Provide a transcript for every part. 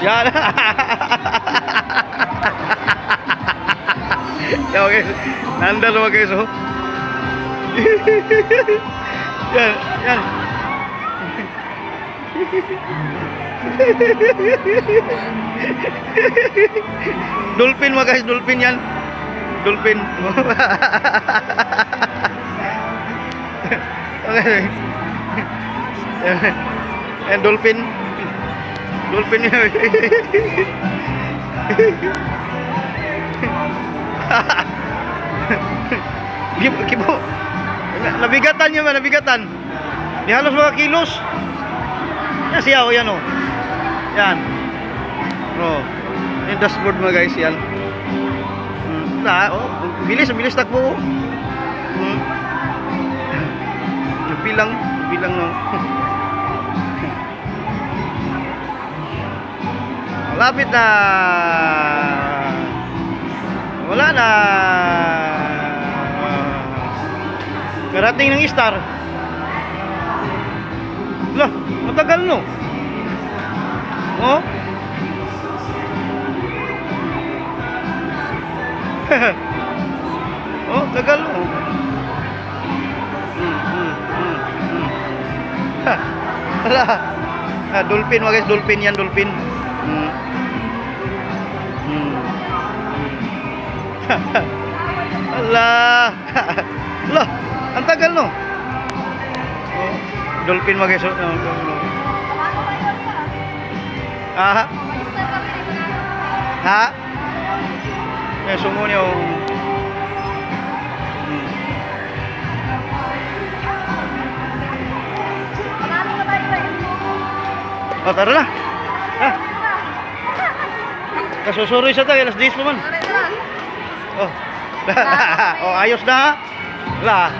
Yan. Yan guys. Nandar naman guys oh. Yan, yan. Dolphin mga guys, dolphin yan. Dolphin. Okay. Yan, dolphin. Dolphin yan. Kibo. Nabigatan niya ba? Nabigatan. Di halos mga kilos. Yan siya o yan o. Yan. O. Yung dashboard mga guys yan. Bilis takbo. Bilang no. Malapit na. Wala na. Karating ng star. Lah, matagal no. Oh. Oh, tagal no. Hala. Dolphin mga guys, dolphin yan, dolphin. Alah. Lah, ang tagal no. Oh, dolphin mga guys. Ah. Ha? Ya, semuanya. Oh, tara na. Ha? Kasusuroy siya tayo, alas 10 pa man. Oh. Oh, ayos na. La.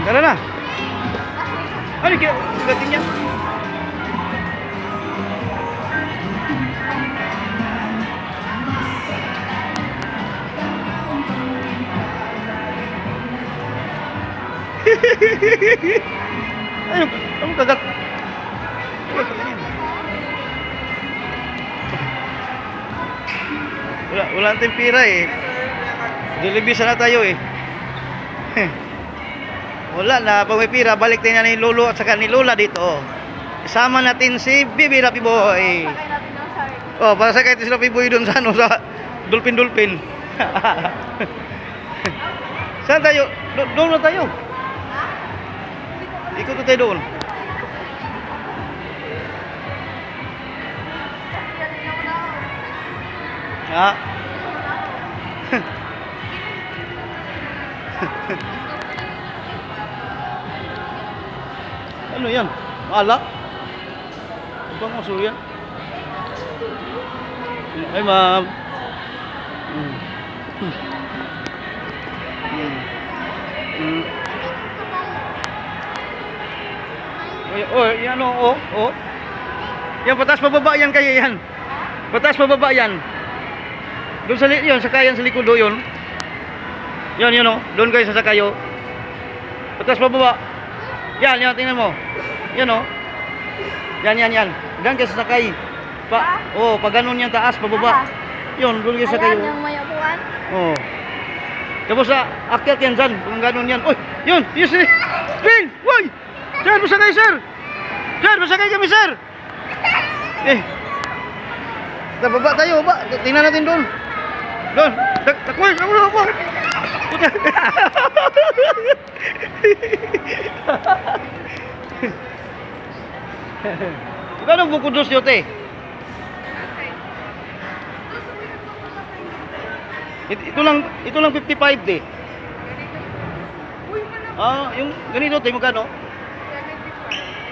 Tara na. Ano kaya gating niya? Ano kagat? Wala tayong pira eh. Dilibisa na tayo eh. Wala na, pag may pira, balik tayo na ni Lolo at saka ni Lola dito. Isama natin si Bibi Rapi Boy. Oh, para sa kahit si Rapi Boy doon sa ano, sa Dolphin. Saan tayo? Doon na tayo. Ikot na tayo doon. Ha? Ano yan? Alak? Ibang aso yan? Ay ma'am. Oh, yan oh. Yan patas pababa yan kaya yan. Patas pababa yan. Doon sa yun, sakayan sa likod do yun. Yun oh. Doon kayo sa sakayo. Patas pababa. Yan, tingnan mo. Yan oh. Yan. Diyan kayo sa sakay. Pag ganun yan taas pababa. Yun, doon kayo sa sakayo. Ayan, yung may upuan. Oh. Tapos sa akyat yan dyan. Kung ganun yan. Uy, yun. Yes eh. Vin! Uy! Sir, masakay sir! Sir, masakay kami sir! Baba tayo, baba. Tingnan natin doon. Doon. Takwil, ako na po. Magkano buko dos yote? Ito lang 55 de. Yung ganito tayo magkano?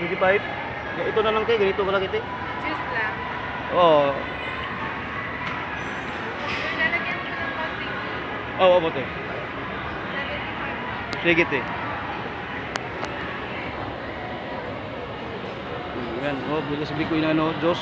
25. Ito na lang tayo, ganito ka lang ito. Juice lang. Oo. Lalagyan mo ng konti. Oo, bote. 75. Sige, te. Yan, bila sabi ko yung ano, Diyos.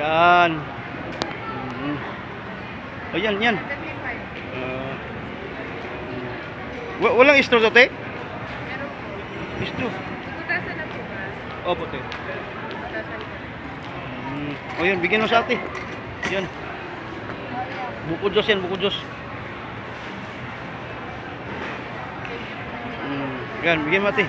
Yan. Mm. Oh, yan, yan. 75. Walang istro to, te? Meron po. Istro. Tutasan na po ba? Opo, te. Tutasan po. O yan, bigyan mo sa ate. Yan. Buko Diyos yan, buko Diyos. Yan, bigyan mo ate.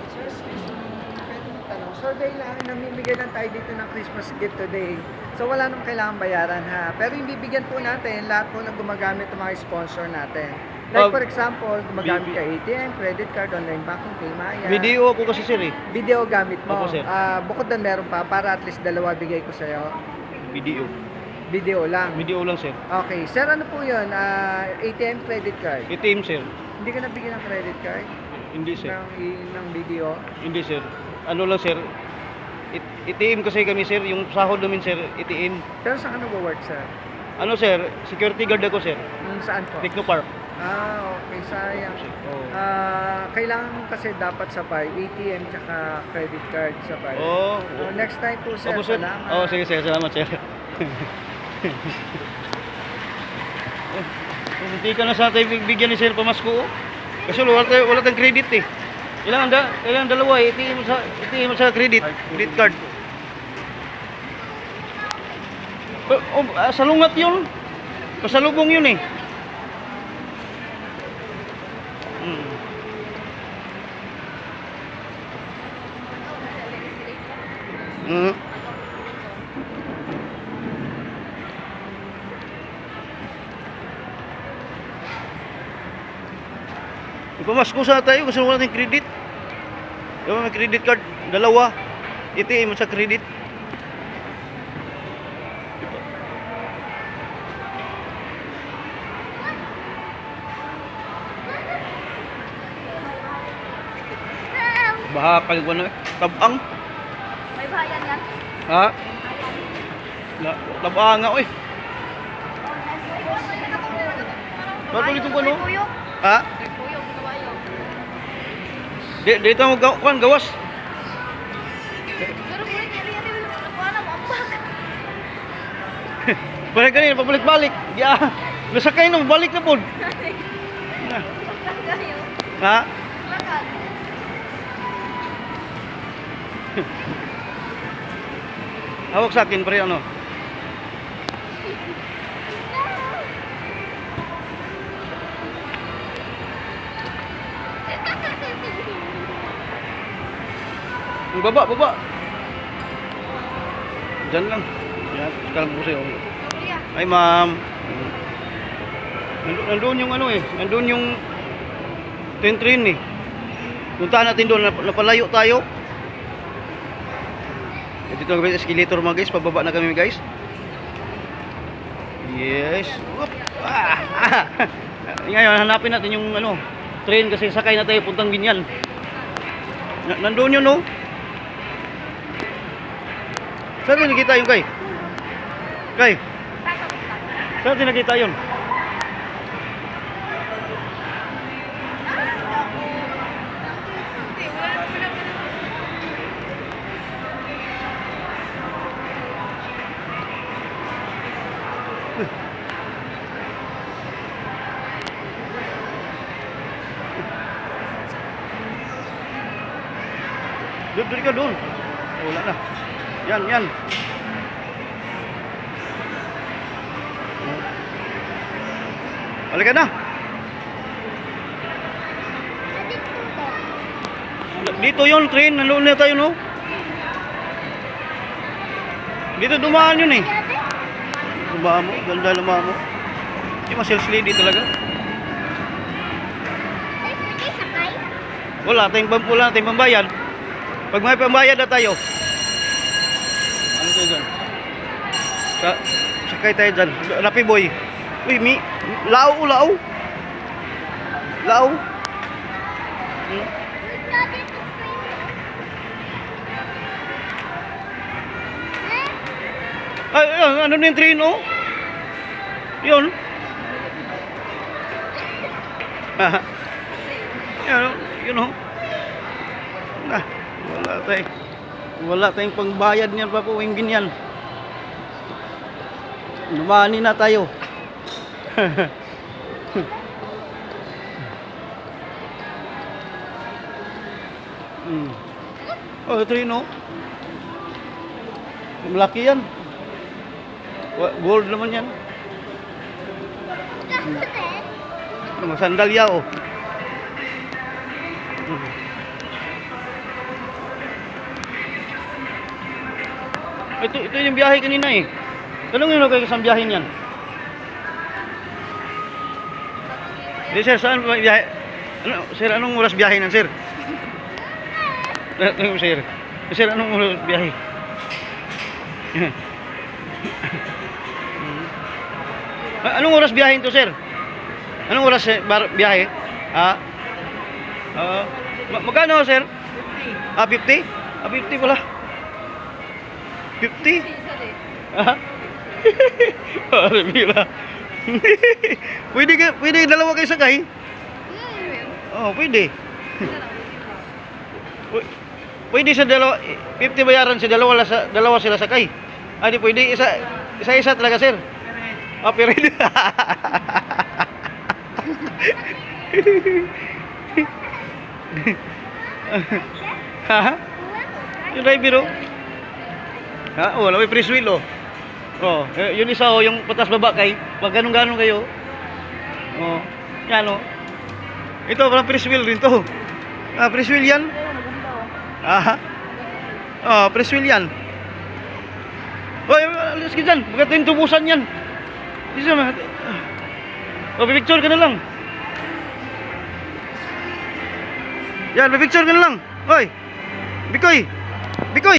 Sir, excuse me, pwede magtanong. Survey lang, namimigay lang tayo dito ng Christmas gift today. So wala nang kailangan bayaran ha. Pero yung bibigyan po natin, lahat po ng gumagamit ng mga sponsor natin. Like for example, gumagamit ka ATM, credit card, online banking, Paymaya. Video ako kasi sir eh. Video gamit mo. Opo, sir. Bukod doon meron pa, para at least dalawa bigay ko sa'yo. Video. Video lang. Video lang sir. Okay, sir, ano po yun? ATM, credit card. ATM sir. Hindi ka nabigyan ng credit card? Hindi sir. Ng video? Hindi sir. Ano lang sir. ATM kasi kami sir. Yung sahod namin sir, ATM. Pero saan ka nag-work, sir? Ano sir, security guard ako sir. Saan po? Techno Park. Okay, sayang. Oh. Kailangan mo kasi dapat sabay ATM tsaka credit card sabay. Oh. So, next time po, sir. Opo sir. Salamat. Oh, sige sir, salamat sir. Hindi ka na sa atin bigyan ni sir pamasko. Oh. Kasi wala tayong credit eh. Kailangan dalawa eh. ATM mo sa credit card. Salungat yun. Pasalubong yun eh. Mm. Ipamasko sana tayo kasi wala tayong credit. Yung may credit card, dalawa. ATM mo sa credit. Bahakal ko na eh. Tabang. May bayan yan? Ha? Tabang nga eh. Ba't ulit ko ano? Kuyo. Ha? Kuyo, kawayo. Dito mo gawas. Pero kulit niya rin yung nakuha na mo. Balik kanina, pabalik-balik. Ya. Nasakay nung balik na po. Ha? Lakad. Hawak sa akin, pre, ano? Baba. Diyan lang. Yan, sekarang po sa'yo. Kuya. Ay, ma'am. Nandun yung ano eh. Nandun yung train eh. Puntahan natin doon. Napalayo tayo. Dito na kami sa escalator mga guys. Pababa na kami guys. Yes. Whoop. Ngayon, hanapin natin yung ano, train kasi sakay na tayo puntang Binyan. Nandun yun no? Saan din nakita yun kay? Kay? Saan din nakita yun? Hindi, wala na sila. Doon ka doon. Wala na. Yan. Halika na. Dito yung train. Nandun na tayo no? Dito dumaan yun eh. Lumamo. Ganda lumamo. Hindi ma-sales lady talaga. Wala tayong pambayad. Pag may pambayad na tayo. Ano tayo dyan? Sakay tayo dyan. Rapi boy. Uy, lao. Ay, ano na yung train, oh? Yun. Yan, oh. Yun, oh. Ah, wala tayong pangbayad niyan pa po, yung ganyan. Lumani na tayo. Oh, ito yun, oh. Malaki yan. Gold naman yan. Mga sandalya, oh. Ito yung biyahe kanina eh. Tanongin mo kayo sa biyahe niyan. Di sir, saan ba biyahe? Ano, sir, anong oras biyahe nan, sir? Tanong sir. Sir, anong oras biyahe? Anong oras biyahe to, sir? Anong oras biyahe? Magkano, sir? 50? 50 pala. 50? Bila. Pwede dalawa kayo sakay? Oh, pwede. Pwede sa dalawa, 50 bayaran sa dalawa sila sakay. Di pwede isa talaga, sir. Pero yung driver, oh. Wala may press wheel, oh. Yun isa, oh, yung patas baba kay, pag ganun-ganun kayo. Yan, oh. Ito, parang press wheel rin to. Press wheel yan. Press wheel yan. Alis ka dyan. Bagat yung tubusan yan. Picture ka na lang. Yan, picture ka na lang. Hoy, Bikoy.